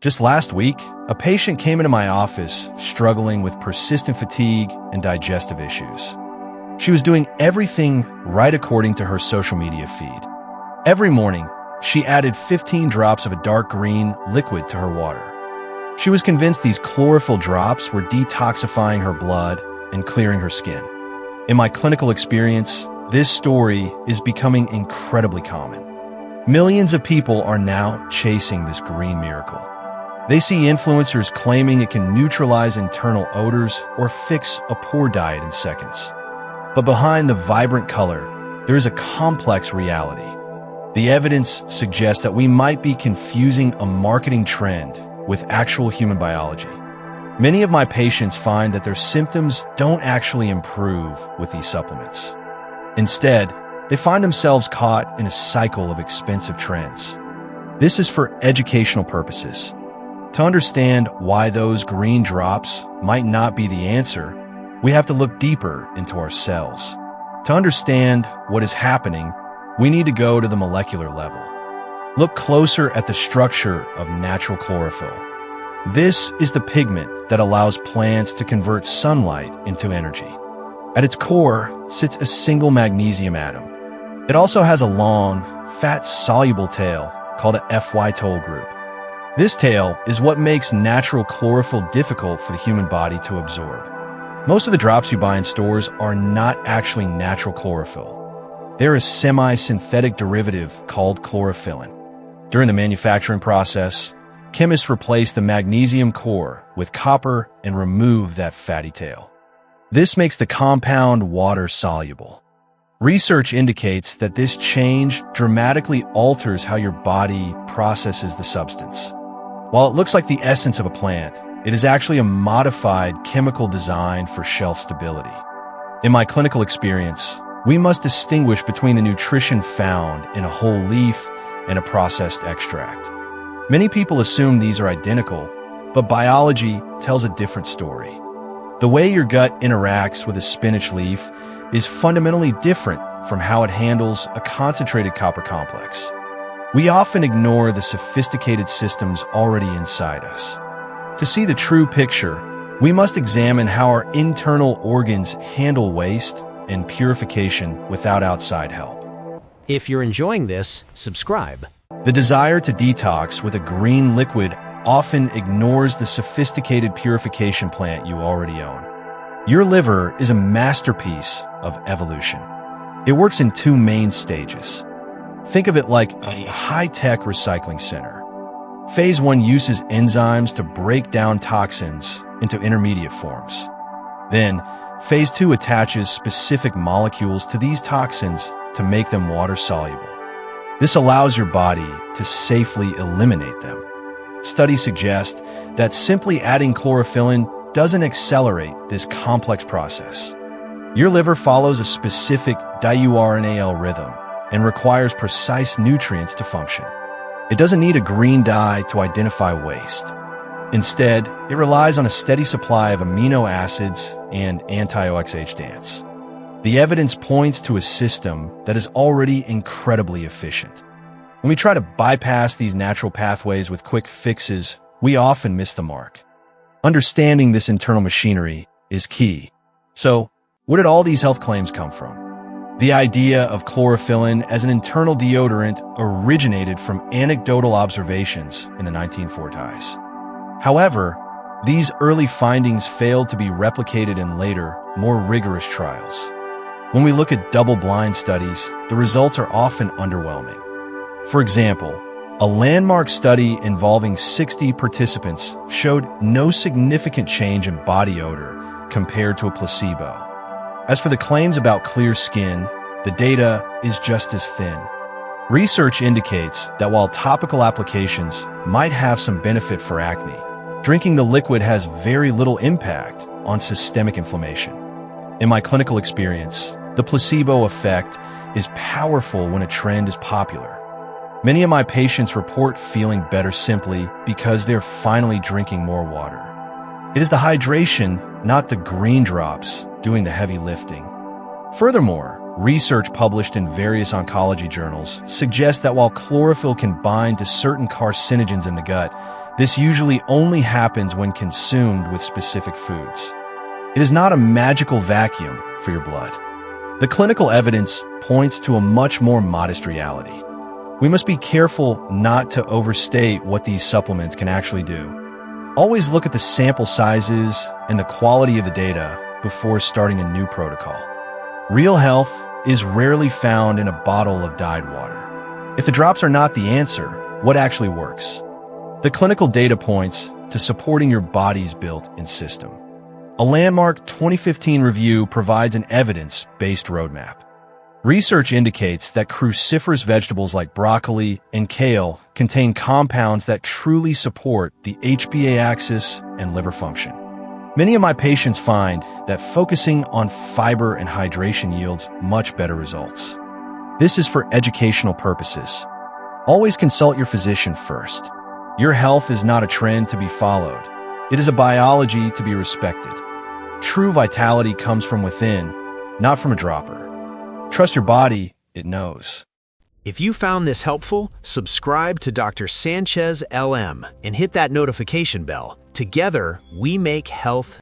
Just last week, a patient came into my office struggling with persistent fatigue and digestive issues. She was doing everything right according to her social media feed. Every morning, she added 15 drops of a dark green liquid to her water. She was convinced these chlorophyll drops were detoxifying her blood and clearing her skin. In my clinical experience, this story is becoming incredibly common. Millions of people are now chasing this green miracle. They see influencers claiming it can neutralize internal odors or fix a poor diet in seconds. But behind the vibrant color, there is a complex reality. The evidence suggests that we might be confusing a marketing trend with actual human biology. Many of my patients find that their symptoms don't actually improve with these supplements. Instead, they find themselves caught in a cycle of expensive trends. This is for educational purposes. To understand why those green drops might not be the answer, we have to look deeper into our cells. To understand what is happening, we need to go to the molecular level. Look closer at the structure of natural chlorophyll. This is the pigment that allows plants to convert sunlight into energy. At its core sits a single magnesium atom. It also has a long, fat-soluble tail called a phytol group. This tail is what makes natural chlorophyll difficult for the human body to absorb. Most of the drops you buy in stores are not actually natural chlorophyll. They're a semi-synthetic derivative called chlorophyllin. During the manufacturing process, chemists replace the magnesium core with copper and remove that fatty tail. This makes the compound water-soluble. Research indicates that this change dramatically alters how your body processes the substance. While it looks like the essence of a plant, it is actually a modified chemical design for shelf stability. In my clinical experience, we must distinguish between the nutrition found in a whole leaf and a processed extract. Many people assume these are identical, but biology tells a different story. The way your gut interacts with a spinach leaf is fundamentally different from how it handles a concentrated copper complex. We often ignore the sophisticated systems already inside us. To see the true picture, we must examine how our internal organs handle waste and purification without outside help. If you're enjoying this, subscribe. The desire to detox with a green liquid often ignores the sophisticated purification plant you already own. Your liver is a masterpiece of evolution. It works in two main stages. Think of it like a high-tech recycling center. Phase 1 uses enzymes to break down toxins into intermediate forms. Then, Phase 2 attaches specific molecules to these toxins to make them water-soluble. This allows your body to safely eliminate them. Studies suggest that simply adding chlorophyllin doesn't accelerate this complex process. Your liver follows a specific diurnal rhythm and requires precise nutrients to function. It doesn't need a green dye to identify waste. Instead, it relies on a steady supply of amino acids and antioxidants. The evidence points to a system that is already incredibly efficient. When we try to bypass these natural pathways with quick fixes, we often miss the mark. Understanding this internal machinery is key. So, where did all these health claims come from? The idea of chlorophyllin as an internal deodorant originated from anecdotal observations in the 1940s. However, these early findings failed to be replicated in later, more rigorous trials. When we look at double-blind studies, the results are often underwhelming. For example, a landmark study involving 60 participants showed no significant change in body odor compared to a placebo. As for the claims about clear skin, the data is just as thin. Research indicates that while topical applications might have some benefit for acne, drinking the liquid has very little impact on systemic inflammation. In my clinical experience, the placebo effect is powerful when a trend is popular. Many of my patients report feeling better simply because they're finally drinking more water. It is the hydration, not the green drops, doing the heavy lifting. Furthermore, research published in various oncology journals suggests that while chlorophyll can bind to certain carcinogens in the gut, This usually only happens when consumed with specific foods. It is not a magical vacuum for your blood. The clinical evidence points to a much more modest reality. We must be careful not to overstate what these supplements can actually do. Always look at the sample sizes and the quality of the data before starting a new protocol. Real health is rarely found in a bottle of dyed water. If the drops are not the answer, what actually works? The clinical data points to supporting your body's built-in system. A landmark 2015 review provides an evidence-based roadmap. Research indicates that cruciferous vegetables like broccoli and kale contain compounds that truly support the HPA axis and liver function. Many of my patients find that focusing on fiber and hydration yields much better results. This is for educational purposes. Always consult your physician first. Your health is not a trend to be followed. It is a biology to be respected. True vitality comes from within, not from a dropper. Trust your body, it knows. If you found this helpful, subscribe to Dr. Sanchez LM and hit that notification bell. Together, we make health